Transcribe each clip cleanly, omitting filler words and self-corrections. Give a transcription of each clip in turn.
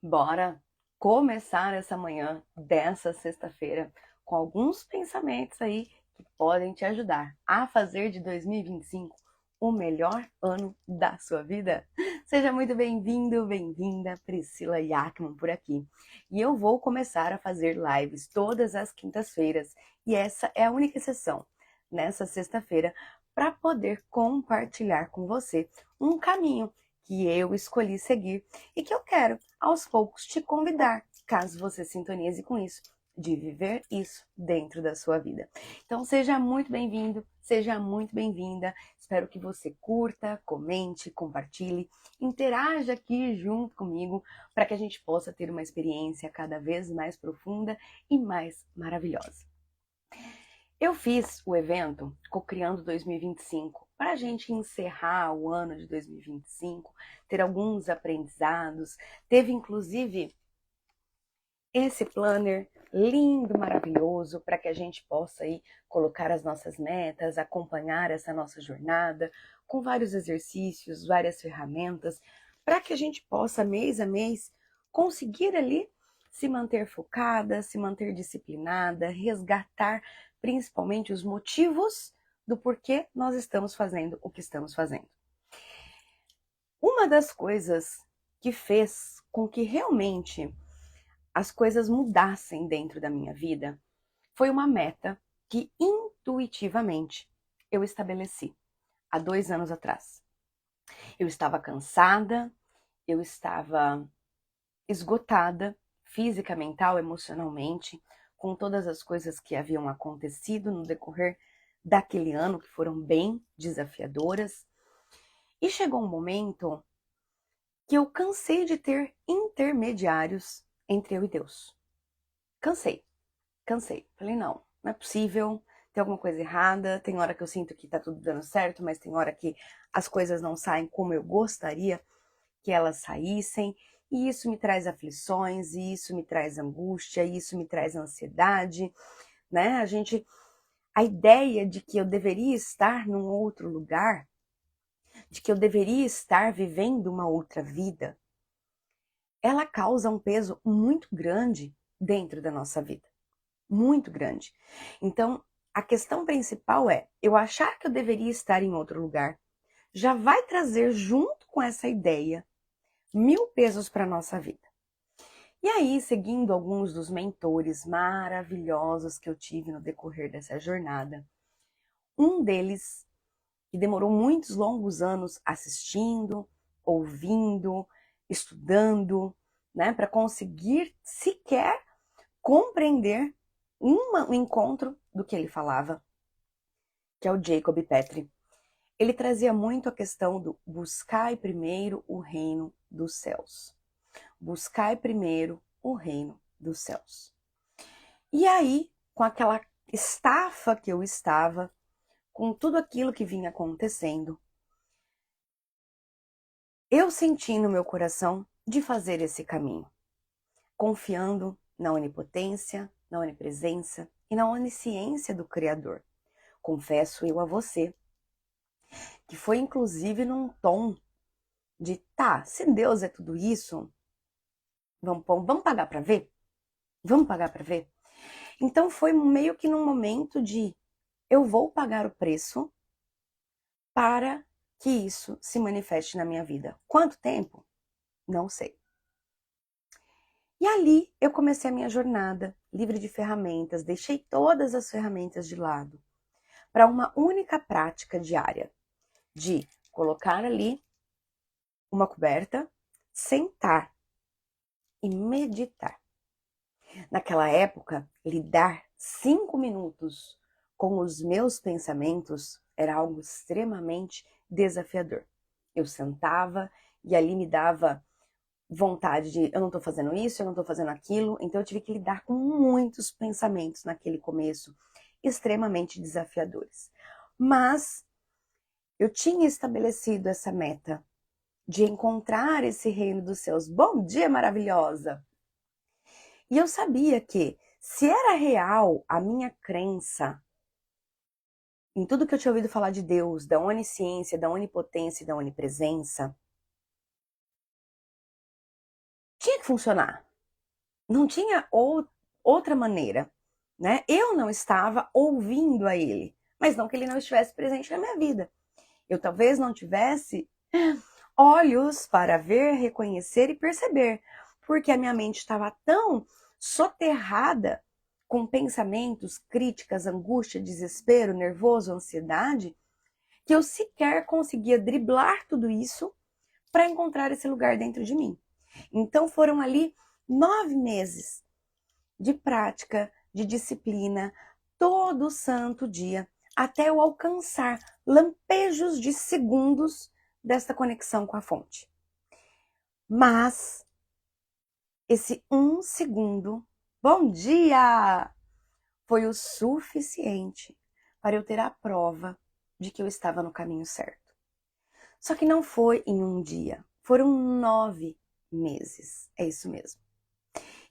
Bora começar essa manhã dessa sexta-feira com alguns pensamentos aí que podem te ajudar a fazer de 2025 o melhor ano da sua vida. Seja muito bem-vindo, bem-vinda, Priscila Yakman por aqui. E eu vou começar a fazer lives todas as quintas-feiras e essa é a única exceção nessa sexta-feira para poder compartilhar com você um caminho que eu escolhi seguir e que eu quero aos poucos te convidar, caso você sintonize com isso, de viver isso dentro da sua vida. Então seja muito bem-vindo, seja muito bem-vinda. Espero que você curta, comente, compartilhe, interaja aqui junto comigo para que a gente possa ter uma experiência cada vez mais profunda e mais maravilhosa. Eu fiz o evento Cocriando 2025 para a gente encerrar o ano de 2025, ter alguns aprendizados. Teve inclusive esse planner lindo, maravilhoso, para que a gente possa aí colocar as nossas metas, acompanhar essa nossa jornada, com vários exercícios, várias ferramentas, para que a gente possa, mês a mês, conseguir ali se manter focada, se manter disciplinada, resgatar principalmente os motivos do porquê nós estamos fazendo o que estamos fazendo. Uma das coisas que fez com que realmente as coisas mudassem dentro da minha vida foi uma meta que intuitivamente eu estabeleci há 2 anos atrás. Eu estava cansada, eu estava esgotada, física, mental, emocionalmente, com todas as coisas que haviam acontecido no decorrer daquele ano, que foram bem desafiadoras. E chegou um momento que eu cansei de ter intermediários entre eu e Deus. Cansei. Falei, não é possível, tem alguma coisa errada, tem hora que eu sinto que tá tudo dando certo, mas tem hora que as coisas não saem como eu gostaria que elas saíssem, e isso me traz aflições, e isso me traz angústia, e isso me traz ansiedade, né? A ideia de que eu deveria estar num outro lugar, de que eu deveria estar vivendo uma outra vida, ela causa um peso muito grande dentro da nossa vida. Muito grande. Então, a questão principal é, eu achar que eu deveria estar em outro lugar, já vai trazer junto com essa ideia 1000 pesos para a nossa vida. E aí, seguindo alguns dos mentores maravilhosos que eu tive no decorrer dessa jornada, um deles, que demorou muitos longos anos assistindo, ouvindo, estudando, né, para conseguir sequer compreender um encontro do que ele falava, que é o Jacob Petri. Ele trazia muito a questão do buscai primeiro o reino dos céus. Buscai primeiro o reino dos céus. E aí, com aquela estafa que eu estava, com tudo aquilo que vinha acontecendo, eu senti no meu coração de fazer esse caminho, confiando na onipotência, na onipresença e na onisciência do Criador. Confesso eu a você, que foi inclusive num tom de, tá, se Deus é tudo isso, vamos pagar para ver? Vamos pagar para ver? Então foi meio que num momento de, eu vou pagar o preço para que isso se manifeste na minha vida. Quanto tempo? Não sei. E ali eu comecei a minha jornada, livre de ferramentas, deixei todas as ferramentas de lado, para uma única prática diária, de colocar ali uma coberta, sentar e meditar. Naquela época, lidar 5 minutos com os meus pensamentos era algo extremamente desafiador. Eu sentava e ali me dava vontade de, eu não tô fazendo isso, eu não tô fazendo aquilo, então eu tive que lidar com muitos pensamentos naquele começo, extremamente desafiadores. Mas eu tinha estabelecido essa meta de encontrar esse reino dos céus. Bom dia, maravilhosa! E eu sabia que, se era real a minha crença em tudo que eu tinha ouvido falar de Deus, da onisciência, da onipotência e da onipresença, tinha que funcionar. Não tinha outra maneira, né? Eu não estava ouvindo a ele, mas não que ele não estivesse presente na minha vida. Eu talvez não tivesse olhos para ver, reconhecer e perceber, porque a minha mente estava tão soterrada com pensamentos, críticas, angústia, desespero, nervoso, ansiedade, que eu sequer conseguia driblar tudo isso para encontrar esse lugar dentro de mim. Então foram ali 9 meses de prática, de disciplina, todo santo dia, até eu alcançar lampejos de segundos desta conexão com a fonte. Mas esse 1 segundo, bom dia, foi o suficiente para eu ter a prova de que eu estava no caminho certo. Só que não foi em um dia, foram 9 meses, é isso mesmo.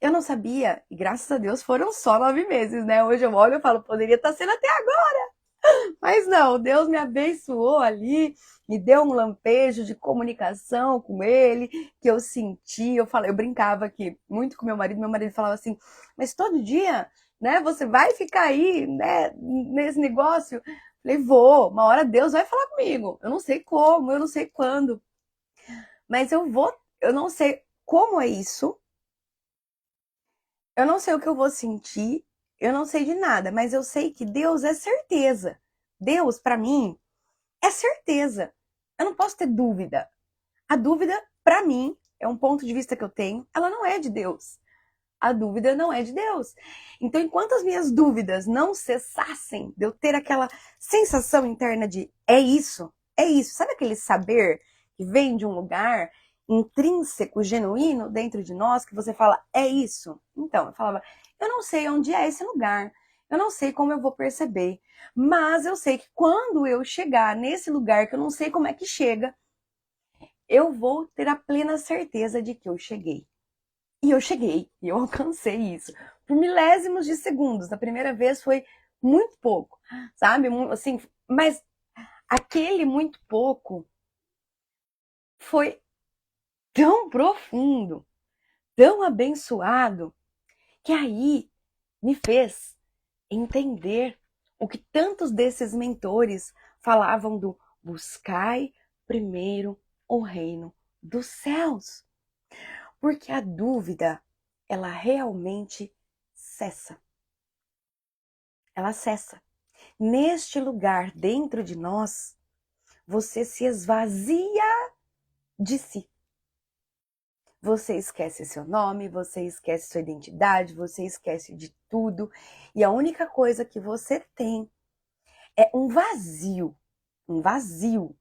Eu não sabia, e graças a Deus foram só 9 meses, né? Hoje eu olho e falo, poderia estar sendo até agora. Mas não, Deus me abençoou ali, me deu um lampejo de comunicação com ele, que eu senti, eu brincava aqui muito com meu marido falava assim, mas todo dia, né, você vai ficar aí, né, nesse negócio? Eu falei, vou, uma hora Deus vai falar comigo, eu não sei como, eu não sei quando, mas eu não sei como é isso, eu não sei o que eu vou sentir, eu não sei de nada, mas eu sei que Deus é certeza. Deus, para mim, é certeza. Eu não posso ter dúvida. A dúvida, para mim, é um ponto de vista que eu tenho, ela não é de Deus. A dúvida não é de Deus. Então, enquanto as minhas dúvidas não cessassem de eu ter aquela sensação interna de é isso, sabe aquele saber que vem de um lugar intrínseco, genuíno dentro de nós, que você fala, é isso? Então, eu falava, eu não sei onde é esse lugar, eu não sei como eu vou perceber, mas eu sei que quando eu chegar nesse lugar, que eu não sei como é que chega, eu vou ter a plena certeza de que eu cheguei. E eu cheguei, e eu alcancei isso. Por milésimos de segundos. Da primeira vez foi muito pouco, sabe? Assim, mas aquele muito pouco foi tão profundo, tão abençoado, que aí me fez entender o que tantos desses mentores falavam do buscai primeiro o reino dos céus. Porque a dúvida, ela realmente cessa. Ela cessa. Neste lugar dentro de nós, você se esvazia de si. Você esquece seu nome, você esquece sua identidade, você esquece de tudo. E a única coisa que você tem é um vazio. Um vazio.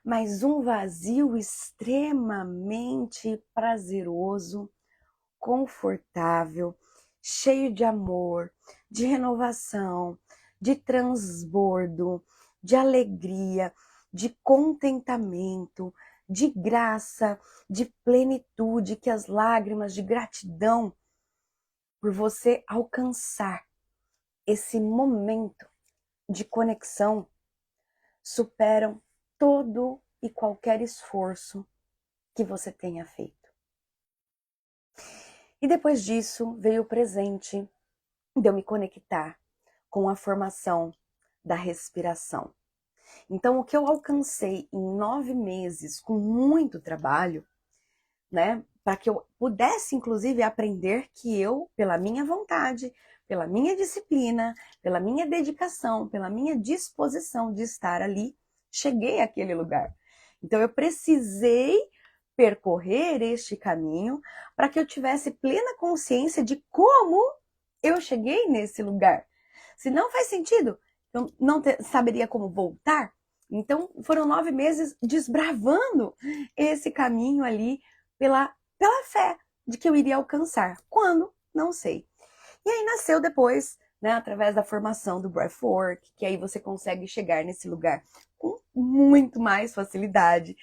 Mas um vazio extremamente prazeroso, confortável, cheio de amor, de renovação, de transbordo, de alegria, de contentamento, de graça, de plenitude, que as lágrimas de gratidão por você alcançar esse momento de conexão superam todo e qualquer esforço que você tenha feito. E depois disso veio o presente de eu me conectar com a formação da respiração. Então, o que eu alcancei em 9 meses, com muito trabalho, né, para que eu pudesse, inclusive, aprender que eu, pela minha vontade, pela minha disciplina, pela minha dedicação, pela minha disposição de estar ali, cheguei àquele lugar. Então, eu precisei percorrer este caminho para que eu tivesse plena consciência de como eu cheguei nesse lugar. Se não faz sentido, eu não saberia como voltar. Então, foram 9 meses desbravando esse caminho ali pela fé de que eu iria alcançar. Quando? Não sei. E aí nasceu depois, né, através da formação do Breathwork, que aí você consegue chegar nesse lugar com muito mais facilidade,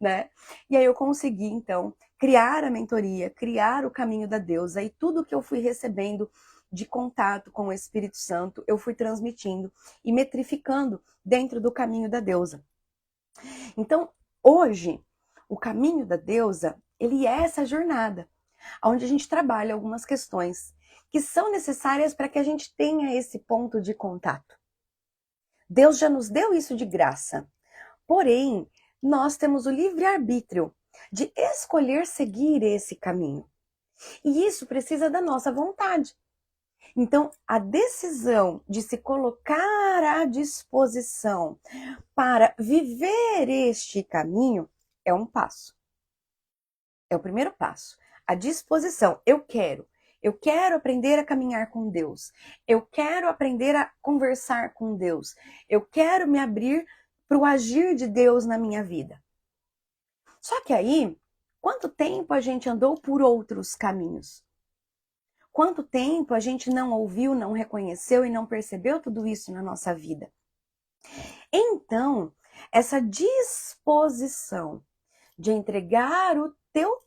né? E aí eu consegui, então, criar a mentoria, criar o caminho da deusa, e tudo que eu fui recebendo de contato com o Espírito Santo, eu fui transmitindo e metrificando dentro do caminho da deusa. Então, hoje, o caminho da deusa, ele é essa jornada. onde a gente trabalha algumas questões que são necessárias para que a gente tenha esse ponto de contato. Deus já nos deu isso de graça. Porém, nós temos o livre-arbítrio de escolher seguir esse caminho. E isso precisa da nossa vontade. Então, a decisão de se colocar à disposição para viver este caminho é um passo. É o primeiro passo. A disposição. Eu quero aprender a caminhar com Deus. Eu quero aprender a conversar com Deus. Eu quero me abrir para o agir de Deus na minha vida. Só que aí, quanto tempo a gente andou por outros caminhos? Quanto tempo a gente não ouviu, não reconheceu e não percebeu tudo isso na nossa vida? Então, essa disposição de entregar o teu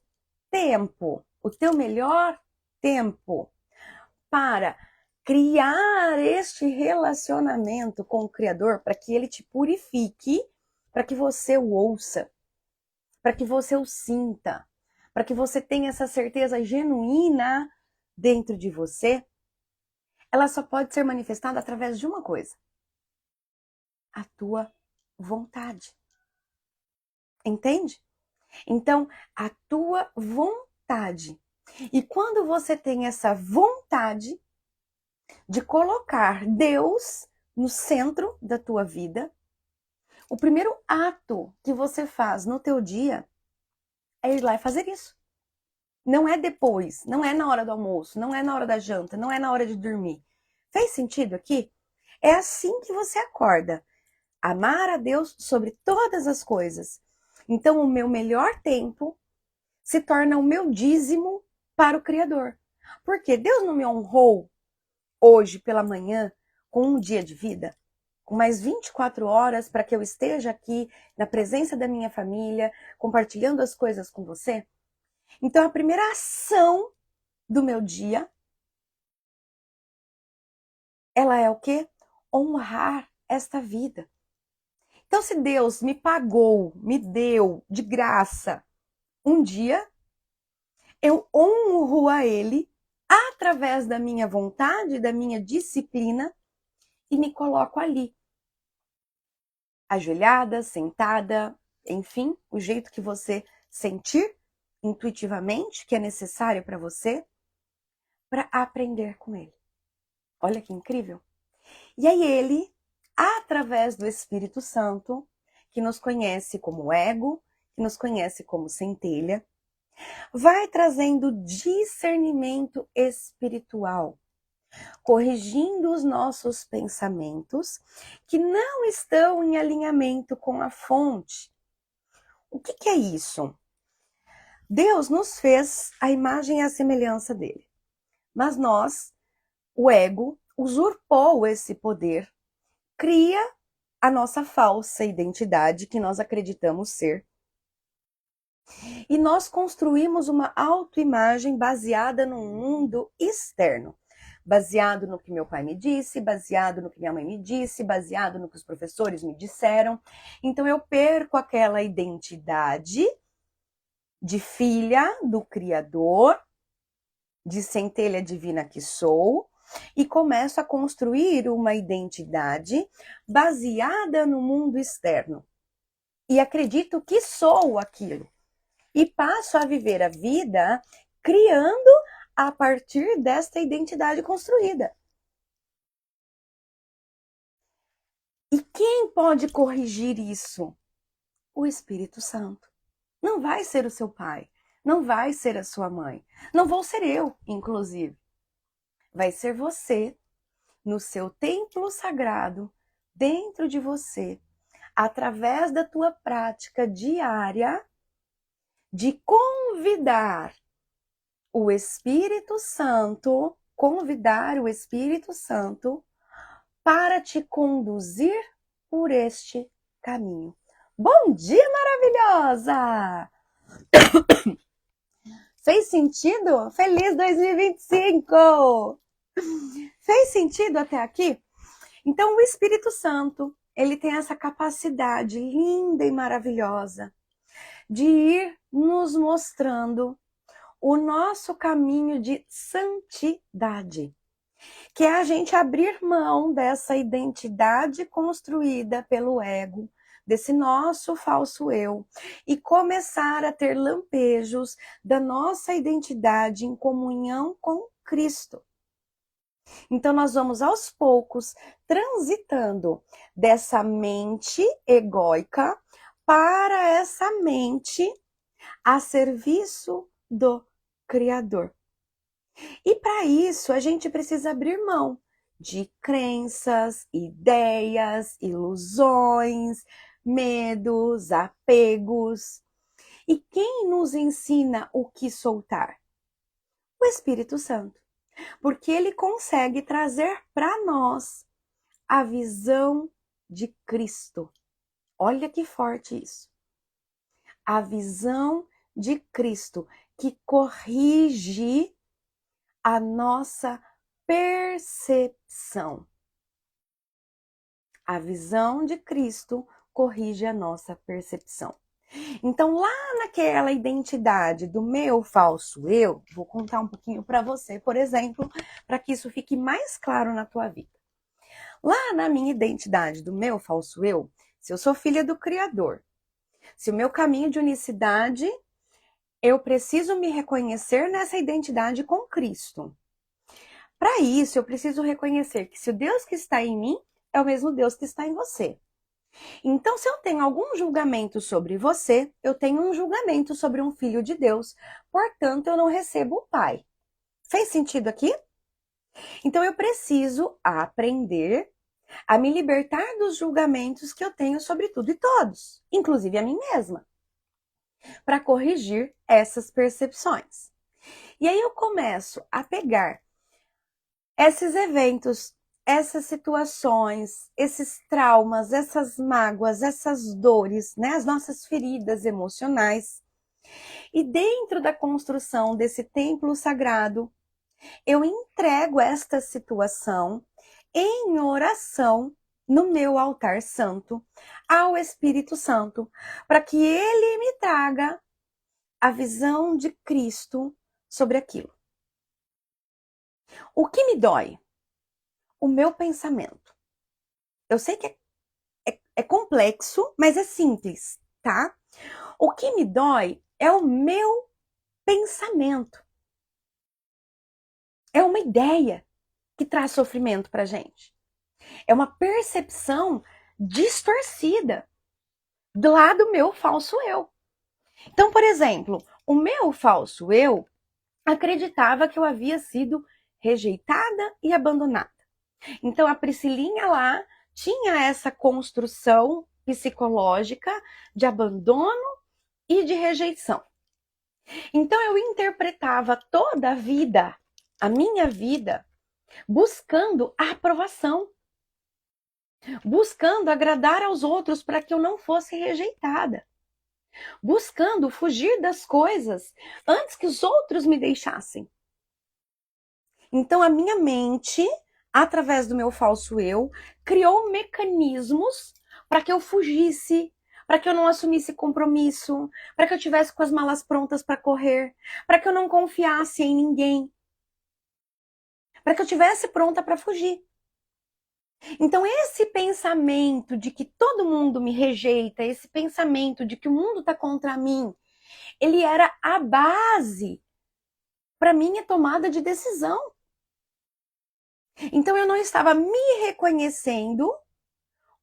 tempo, o teu melhor tempo, para criar este relacionamento com o Criador, para que ele te purifique, para que você o ouça, para que você o sinta, para que você tenha essa certeza genuína dentro de você, ela só pode ser manifestada através de uma coisa: a tua vontade. Entende? Então, a tua vontade. E quando você tem essa vontade de colocar Deus no centro da tua vida, o primeiro ato que você faz no teu dia é ir lá e fazer isso. Não é depois, não é na hora do almoço, não é na hora da janta, não é na hora de dormir. Fez sentido aqui? É assim que você acorda. Amar a Deus sobre todas as coisas. Então, o meu melhor tempo se torna o meu dízimo para o Criador. Porque Deus não me honrou hoje pela manhã com um dia de vida? Com mais 24 horas para que eu esteja aqui na presença da minha família, compartilhando as coisas com você? Então, a primeira ação do meu dia, ela é o quê? Honrar esta vida. Então, se Deus me pagou, me deu de graça um dia, eu honro a Ele através da minha vontade, da minha disciplina e me coloco ali. Ajoelhada, sentada, enfim, o jeito que você sentir intuitivamente que é necessário para você, para aprender com Ele. Olha que incrível! E aí Ele, através do Espírito Santo, que nos conhece como ego, que nos conhece como centelha, vai trazendo discernimento espiritual, corrigindo os nossos pensamentos que não estão em alinhamento com a fonte. O que é isso? Deus nos fez a imagem e a semelhança dele, mas nós, o ego, usurpou esse poder, cria a nossa falsa identidade que nós acreditamos ser. E nós construímos uma autoimagem baseada no mundo externo. Baseado no que meu pai me disse, baseado no que minha mãe me disse, baseado no que os professores me disseram. Então eu perco aquela identidade de filha do Criador, de centelha divina que sou, e começo a construir uma identidade baseada no mundo externo. E acredito que sou aquilo. E passo a viver a vida criando a partir desta identidade construída. E quem pode corrigir isso? O Espírito Santo. Não vai ser o seu pai, não vai ser a sua mãe, não vou ser eu, inclusive. Vai ser você, no seu templo sagrado, dentro de você, através da tua prática diária de convidar o Espírito Santo, para te conduzir por este caminho. Bom dia, maravilhosa! Fez sentido? Feliz 2025! Fez sentido até aqui? Então, o Espírito Santo, ele tem essa capacidade linda e maravilhosa de ir nos mostrando o nosso caminho de santidade, que é a gente abrir mão dessa identidade construída pelo ego, desse nosso falso eu, e começar a ter lampejos da nossa identidade em comunhão com Cristo. Então nós vamos aos poucos transitando dessa mente egóica para essa mente a serviço do Criador. E para isso a gente precisa abrir mão de crenças, ideias, ilusões, medos, apegos. E quem nos ensina o que soltar? O Espírito Santo. Porque ele consegue trazer para nós a visão de Cristo. Olha que forte isso. A visão de Cristo que corrige a nossa percepção. A visão de Cristo corrige a nossa percepção. Então, lá naquela identidade do meu falso eu, vou contar um pouquinho para você, por exemplo, para que isso fique mais claro na tua vida. Lá na minha identidade do meu falso eu, se eu sou filha do Criador, se o meu caminho de unicidade, eu preciso me reconhecer nessa identidade com Cristo. Para isso, eu preciso reconhecer que se o Deus que está em mim é o mesmo Deus que está em você. Então, se eu tenho algum julgamento sobre você, eu tenho um julgamento sobre um filho de Deus. Portanto, eu não recebo o Pai. Fez sentido aqui? Então, eu preciso aprender a me libertar dos julgamentos que eu tenho sobre tudo e todos, inclusive a mim mesma, para corrigir essas percepções. E aí eu começo a pegar esses eventos, essas situações, esses traumas, essas mágoas, essas dores, né, as nossas feridas emocionais. E dentro da construção desse templo sagrado, eu entrego esta situação em oração no meu altar santo ao Espírito Santo, para que ele me traga a visão de Cristo sobre aquilo. O que me dói? O meu pensamento. Eu sei que é complexo, mas é simples, tá? O que me dói é o meu pensamento. É uma ideia que traz sofrimento pra gente. É uma percepção distorcida do lado meu falso eu. Então, por exemplo, o meu falso eu acreditava que eu havia sido rejeitada e abandonada. Então, a Priscilinha lá tinha essa construção psicológica de abandono e de rejeição. Então, eu interpretava toda a vida, a minha vida, buscando a aprovação, buscando agradar aos outros para que eu não fosse rejeitada, buscando fugir das coisas antes que os outros me deixassem. Então, a minha mente, através do meu falso eu, criou mecanismos para que eu fugisse, para que eu não assumisse compromisso, para que eu tivesse com as malas prontas para correr, para que eu não confiasse em ninguém, para que eu tivesse pronta para fugir. Então, esse pensamento de que todo mundo me rejeita, esse pensamento de que o mundo está contra mim, ele era a base para minha tomada de decisão. Então, eu não estava me reconhecendo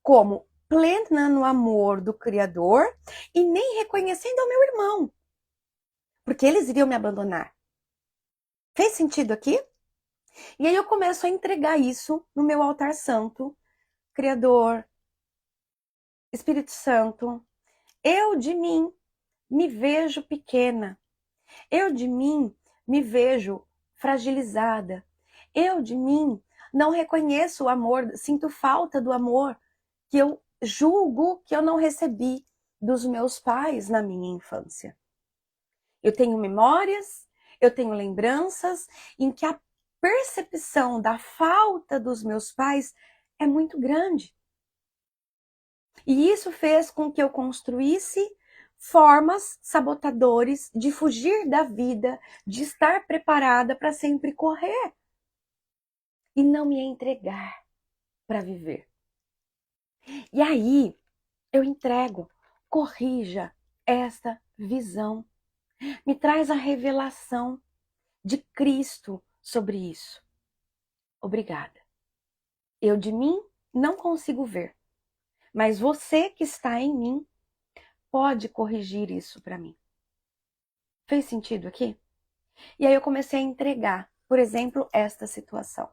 como plena no amor do Criador e nem reconhecendo ao meu irmão, porque eles iriam me abandonar. Fez sentido aqui? E aí eu começo a entregar isso no meu altar santo. Criador, Espírito Santo, eu de mim me vejo pequena. Eu de mim me vejo fragilizada. Eu de mim não reconheço o amor, sinto falta do amor que eu julgo que eu não recebi dos meus pais na minha infância. Eu tenho memórias, eu tenho lembranças em que a percepção da falta dos meus pais é muito grande. E isso fez com que eu construísse formas sabotadores de fugir da vida, de estar preparada para sempre correr e não me entregar para viver. E aí eu entrego, corrija esta visão, me traz a revelação de Cristo sobre isso. Obrigada. Eu de mim não consigo ver, mas você que está em mim pode corrigir isso para mim. Fez sentido aqui? E aí eu comecei a entregar, por exemplo, esta situação.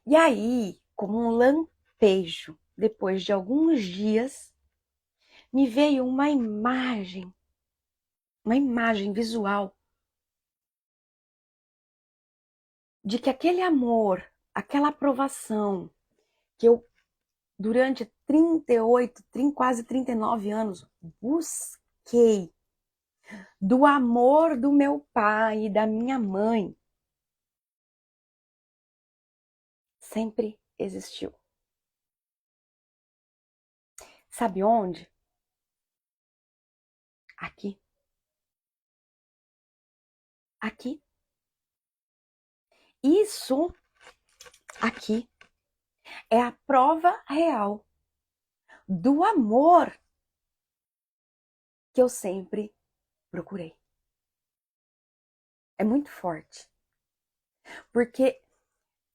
E aí, como um lampejo, depois de alguns dias, me veio uma imagem visual de que aquele amor, aquela aprovação que eu, durante 38, quase 39 anos, busquei do amor do meu pai e da minha mãe, sempre existiu. Sabe onde? Aqui. Aqui. Isso aqui é a prova real do amor que eu sempre procurei. É muito forte. Porque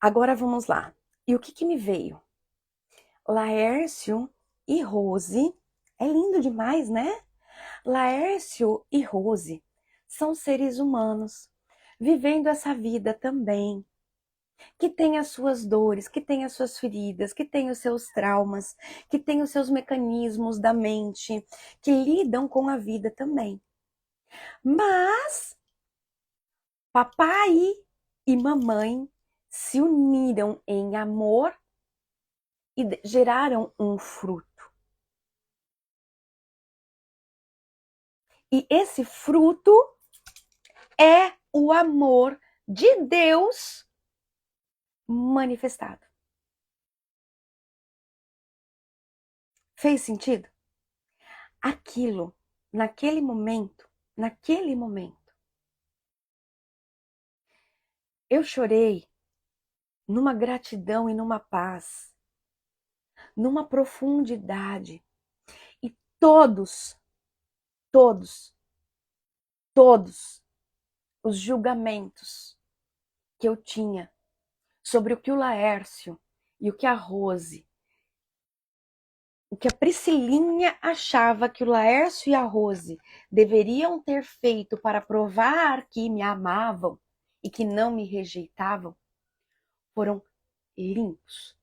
agora vamos lá. E o que me veio? Laércio e Rose, é lindo demais, né? Laércio e Rose são seres humanos, vivendo essa vida também, que tem as suas dores, que tem as suas feridas, que tem os seus traumas, que tem os seus mecanismos da mente, que lidam com a vida também. Mas papai e mamãe se uniram em amor e geraram um fruto. E esse fruto é o amor de Deus manifestado. Fez sentido? Aquilo, naquele momento, eu chorei numa gratidão e numa paz, numa profundidade. E todos os julgamentos que eu tinha sobre o que o Laércio e o que a Rose, o que a Priscilinha achava que o Laércio e a Rose deveriam ter feito para provar que me amavam e que não me rejeitavam, foram limpos.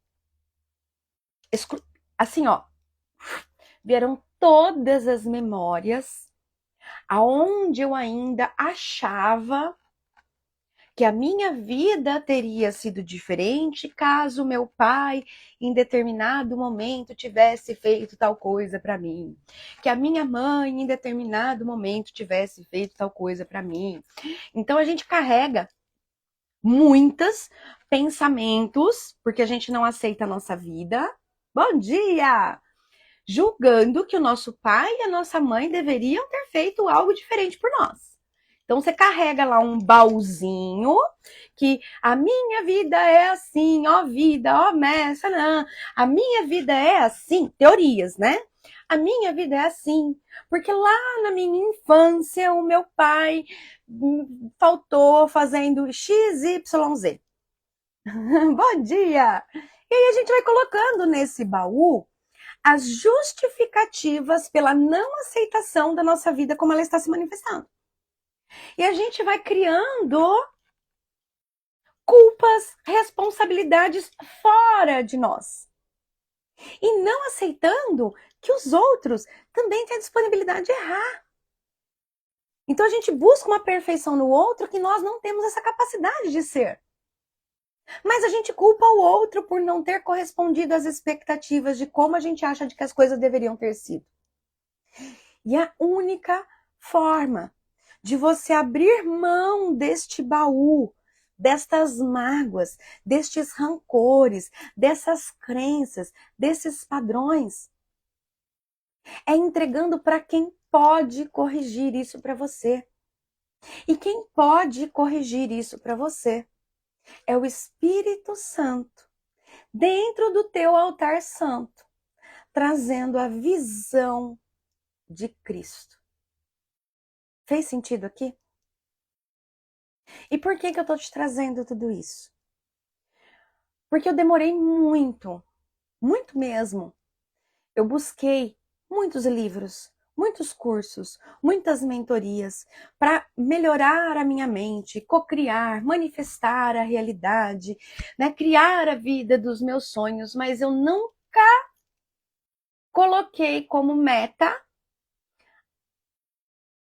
Assim, ó, vieram todas as memórias aonde eu ainda achava que a minha vida teria sido diferente caso meu pai, em determinado momento, tivesse feito tal coisa para mim. Que a minha mãe, em determinado momento, tivesse feito tal coisa para mim. Então a gente carrega muitos pensamentos, porque a gente não aceita a nossa vida. Bom dia! Julgando que o nosso pai e a nossa mãe deveriam ter feito algo diferente por nós. Então você carrega lá um baúzinho que a minha vida é assim, ó vida, ó messa, não. A minha vida é assim, teorias, né? A minha vida é assim, porque lá na minha infância o meu pai faltou fazendo XYZ. Bom dia! E aí a gente vai colocando nesse baú as justificativas pela não aceitação da nossa vida como ela está se manifestando. E a gente vai criando culpas, responsabilidades fora de nós. E não aceitando que os outros também têm a disponibilidade de errar. Então a gente busca uma perfeição no outro que nós não temos essa capacidade de ser. Mas a gente culpa o outro por não ter correspondido às expectativas de como a gente acha de que as coisas deveriam ter sido. E a única forma de você abrir mão deste baú, destas mágoas, destes rancores, dessas crenças, desses padrões, É entregando para quem pode corrigir isso para você. E quem pode corrigir isso para você é o Espírito Santo, dentro do teu altar santo, trazendo a visão de Cristo. Fez sentido aqui? E por que eu estou te trazendo tudo isso? Porque eu demorei muito mesmo. Eu busquei muitos livros, muitos cursos, muitas mentorias para melhorar a minha mente, cocriar, manifestar a realidade, né? Criar a vida dos meus sonhos, mas eu nunca coloquei como meta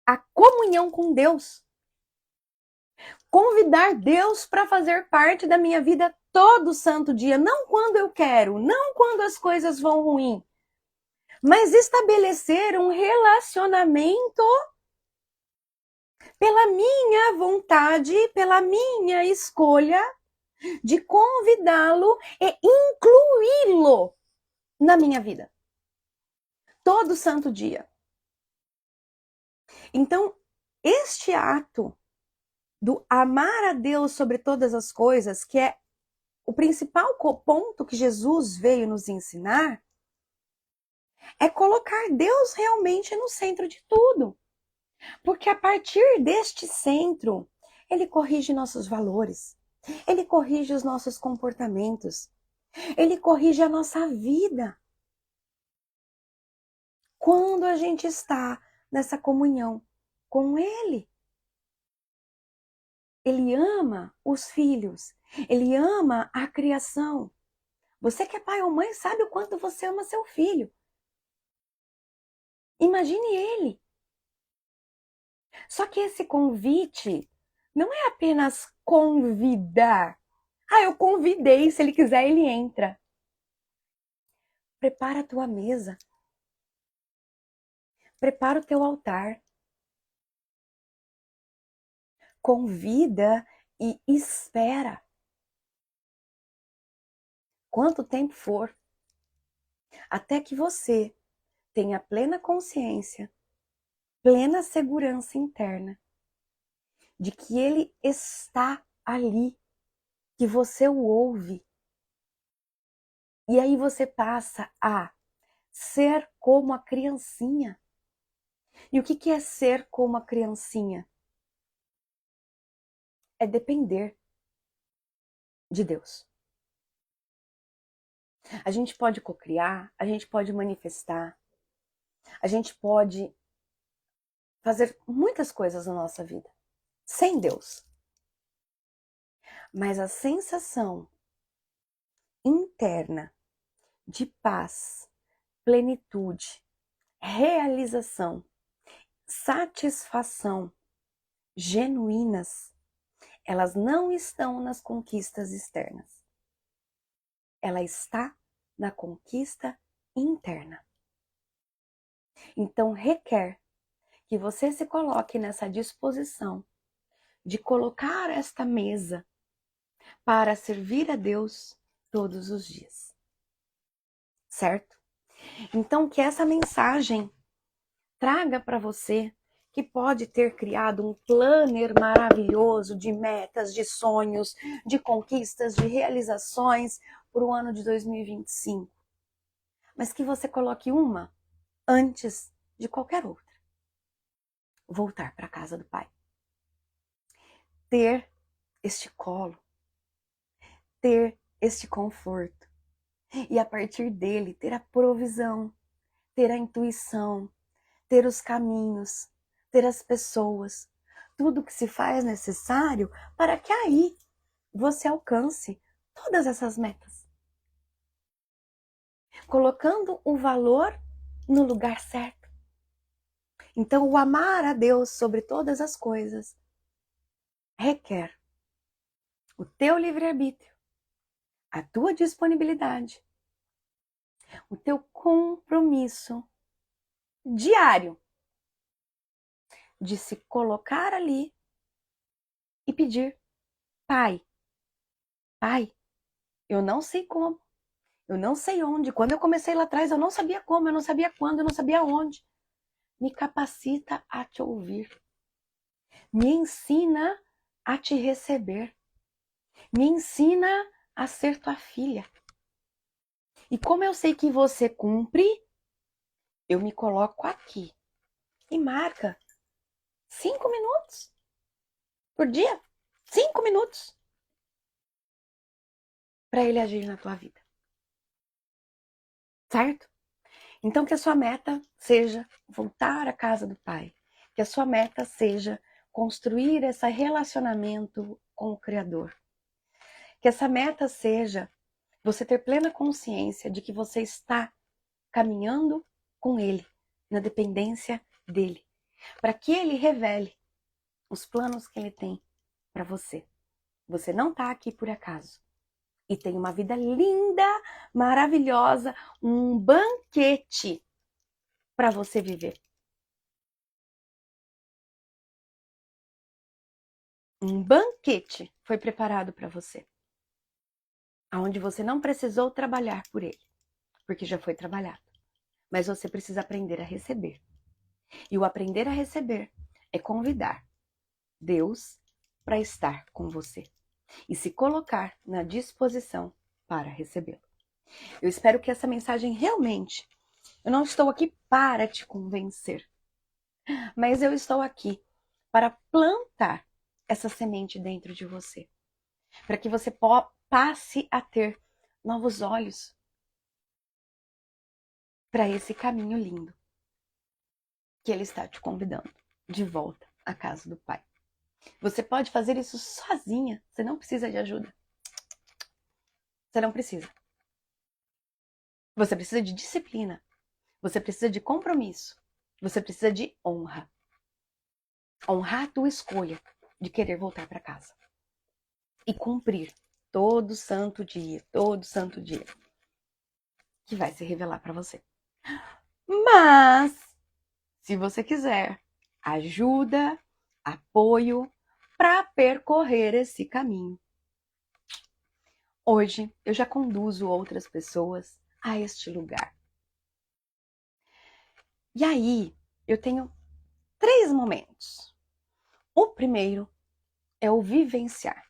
a comunhão com Deus. Convidar Deus para fazer parte da minha vida todo santo dia, não quando eu quero, não quando as coisas vão ruim, mas estabelecer um relacionamento pela minha vontade, pela minha escolha de convidá-lo e incluí-lo na minha vida. Todo santo dia. Então, este ato do amar a Deus sobre todas as coisas, que é o principal ponto que Jesus veio nos ensinar, é colocar Deus realmente no centro de tudo. Porque a partir deste centro, ele corrige nossos valores, ele corrige os nossos comportamentos, ele corrige a nossa vida. Quando a gente está nessa comunhão com ele. Ele ama os filhos, ele ama a criação. Você que é pai ou mãe sabe o quanto você ama seu filho. Imagine ele. Só que esse convite não é apenas convidar. Ah, eu convidei, se ele quiser ele entra. Prepara a tua mesa. Prepara o teu altar. Convida e espera. Quanto tempo for. Até que você tenha plena consciência, plena segurança interna de que ele está ali, que você o ouve. E aí você passa a ser como a criancinha. E o que é ser como a criancinha? É depender de Deus. A gente pode cocriar, a gente pode manifestar, a gente pode fazer muitas coisas na nossa vida sem Deus. Mas a sensação interna de paz, plenitude, realização, satisfação genuínas, elas não estão nas conquistas externas. Ela está na conquista interna. Então requer que você se coloque nessa disposição de colocar esta mesa para servir a Deus todos os dias. Certo? Então que essa mensagem traga para você que pode ter criado um planner maravilhoso de metas, de sonhos, de conquistas, de realizações para o ano de 2025. Mas que você coloque uma antes de qualquer outra. Voltar para a casa do Pai. Ter este colo. Ter este conforto. E a partir dele ter a provisão, ter a intuição, ter os caminhos, ter as pessoas, tudo que se faz necessário para que aí você alcance todas essas metas. Colocando o valor no lugar certo. Então, o amar a Deus sobre todas as coisas requer o teu livre-arbítrio, a tua disponibilidade, o teu compromisso diário de se colocar ali e pedir: Pai, eu não sei como, Eu não sei onde. Quando eu comecei lá atrás, eu não sabia como, eu não sabia quando, eu não sabia onde. Me capacita a te ouvir. Me ensina a te receber. Me ensina a ser tua filha. E como eu sei que você cumpre, eu me coloco aqui e marca 5 minutos por dia. 5 minutos para ele agir na tua vida. Certo? Então que a sua meta seja voltar à casa do Pai. Que a sua meta seja construir esse relacionamento com o Criador. Que essa meta seja você ter plena consciência de que você está caminhando com Ele, na dependência dEle, para que Ele revele os planos que Ele tem para você. Você não está aqui por acaso. E tem uma vida linda, maravilhosa, um banquete para você viver. Um banquete foi preparado para você, onde você não precisou trabalhar por ele, porque já foi trabalhado. Mas você precisa aprender a receber. E o aprender a receber é convidar Deus para estar com você e se colocar na disposição para recebê-lo. Eu espero que essa mensagem realmente, eu não estou aqui para te convencer, mas eu estou aqui para plantar essa semente dentro de você, para que você passe a ter novos olhos para esse caminho lindo que Ele está te convidando de volta à casa do Pai. Você pode fazer isso sozinha, você não precisa de ajuda. Você não precisa. Você precisa de disciplina, você precisa de compromisso, você precisa de honra. Honrar a tua escolha de querer voltar para casa. E cumprir todo santo dia, que vai se revelar para você. Mas, se você quiser ajuda, apoio para percorrer esse caminho, hoje eu já conduzo outras pessoas a este lugar. E aí, eu tenho 3 momentos. O primeiro é o vivenciar.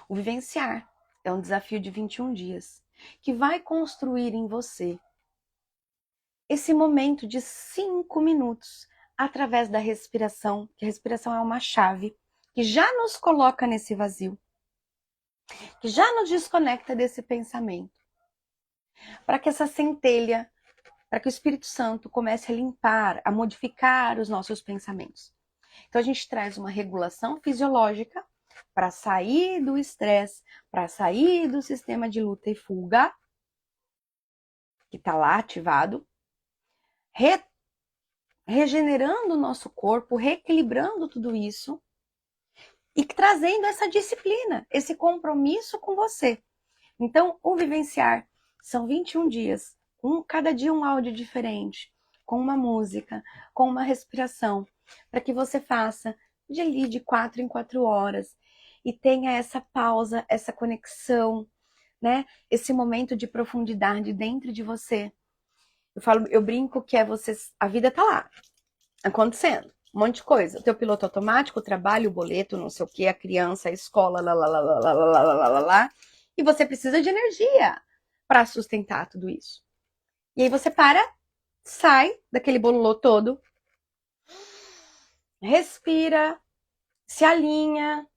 O vivenciar é um desafio de 21 dias que vai construir em você esse momento de 5 minutos através da respiração, que a respiração é uma chave que já nos coloca nesse vazio, que já nos desconecta desse pensamento, para que essa centelha, para que o Espírito Santo comece a limpar, a modificar os nossos pensamentos. Então a gente traz uma regulação fisiológica para sair do estresse, para sair do sistema de luta e fuga, que está lá ativado, regenerando o nosso corpo, reequilibrando tudo isso e trazendo essa disciplina, esse compromisso com você. Então, o vivenciar são 21 dias, cada dia um áudio diferente, com uma música, com uma respiração, para que você faça de 4 em 4 horas e tenha essa pausa, essa conexão, né? Esse momento de profundidade dentro de você. Eu brinco que a vida tá lá, acontecendo, um monte de coisa. O teu piloto automático, o trabalho, o boleto, não sei o que, a criança, a escola, lá. E você precisa de energia para sustentar tudo isso. E aí você sai daquele bololô todo, respira, se alinha,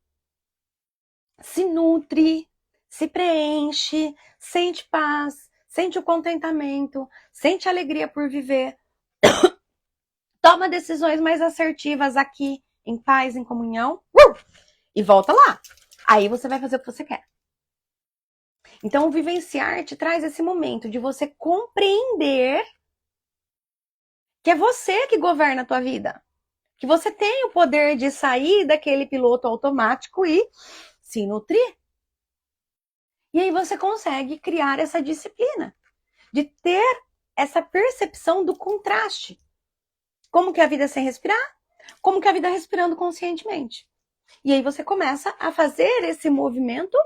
se nutre, se preenche, sente paz, sente o contentamento, sente alegria por viver. Toma decisões mais assertivas aqui, em paz, em comunhão, e volta lá. Aí você vai fazer o que você quer. Então, o vivenciar te traz esse momento de você compreender que é você que governa a tua vida. Que você tem o poder de sair daquele piloto automático e se nutrir. E aí você consegue criar essa disciplina de ter essa percepção do contraste. Como que é a vida sem respirar? Como que é a vida respirando conscientemente? E aí você começa a fazer esse movimento,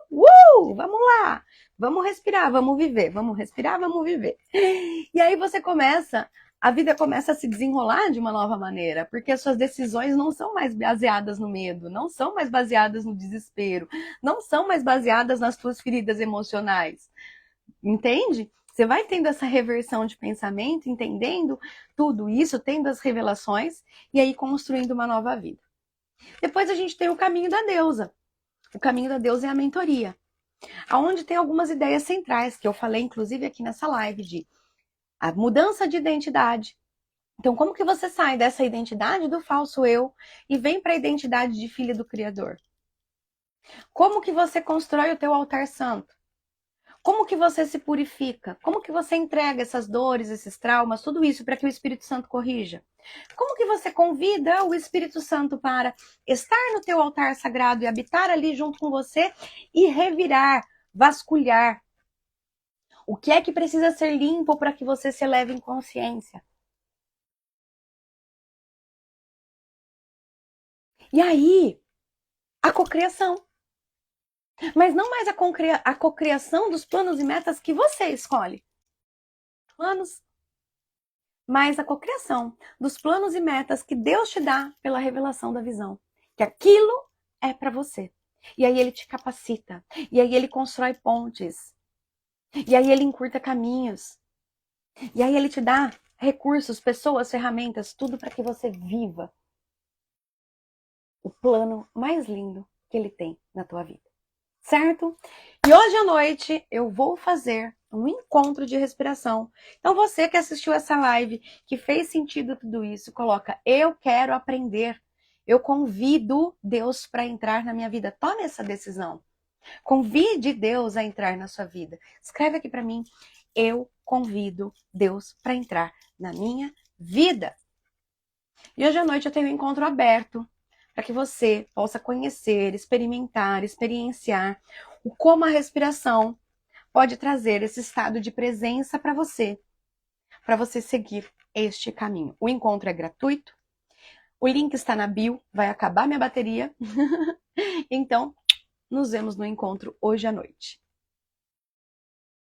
vamos lá, vamos respirar, vamos viver, vamos respirar, vamos viver. E aí você começa, a vida começa a se desenrolar de uma nova maneira, porque as suas decisões não são mais baseadas no medo, não são mais baseadas no desespero, não são mais baseadas nas suas feridas emocionais. Entende? Você vai tendo essa reversão de pensamento, entendendo tudo isso, tendo as revelações e aí construindo uma nova vida. Depois a gente tem o caminho da deusa. O caminho da deusa é a mentoria, aonde tem algumas ideias centrais que eu falei, inclusive aqui nessa live, de a mudança de identidade. Então, como que você sai dessa identidade do falso eu e vem para a identidade de filha do Criador? Como que você constrói o teu altar santo? Como que você se purifica? Como que você entrega essas dores, esses traumas, tudo isso para que o Espírito Santo corrija? Como que você convida o Espírito Santo para estar no teu altar sagrado e habitar ali junto com você e revirar, vasculhar? O que é que precisa ser limpo para que você se eleve em consciência? E aí, a cocriação. Mas não mais a cocriação dos planos e metas que você escolhe. Planos, mas a cocriação dos planos e metas que Deus te dá pela revelação da visão. Que aquilo é para você. E aí ele te capacita. E aí ele constrói pontes. E aí ele encurta caminhos. E aí ele te dá recursos, pessoas, ferramentas, tudo para que você viva o plano mais lindo que ele tem na tua vida. Certo? E hoje à noite eu vou fazer um encontro de respiração. Então você que assistiu essa live, que fez sentido tudo isso, coloca: eu quero aprender. Eu convido Deus para entrar na minha vida. Tome essa decisão. Convide Deus a entrar na sua vida. Escreve aqui para mim: eu convido Deus para entrar na minha vida. E hoje à noite eu tenho um encontro aberto para que você possa conhecer, experimentar, experienciar o como a respiração pode trazer esse estado de presença para você seguir este caminho. O encontro é gratuito, o link está na bio, vai acabar minha bateria, então nos vemos no encontro hoje à noite.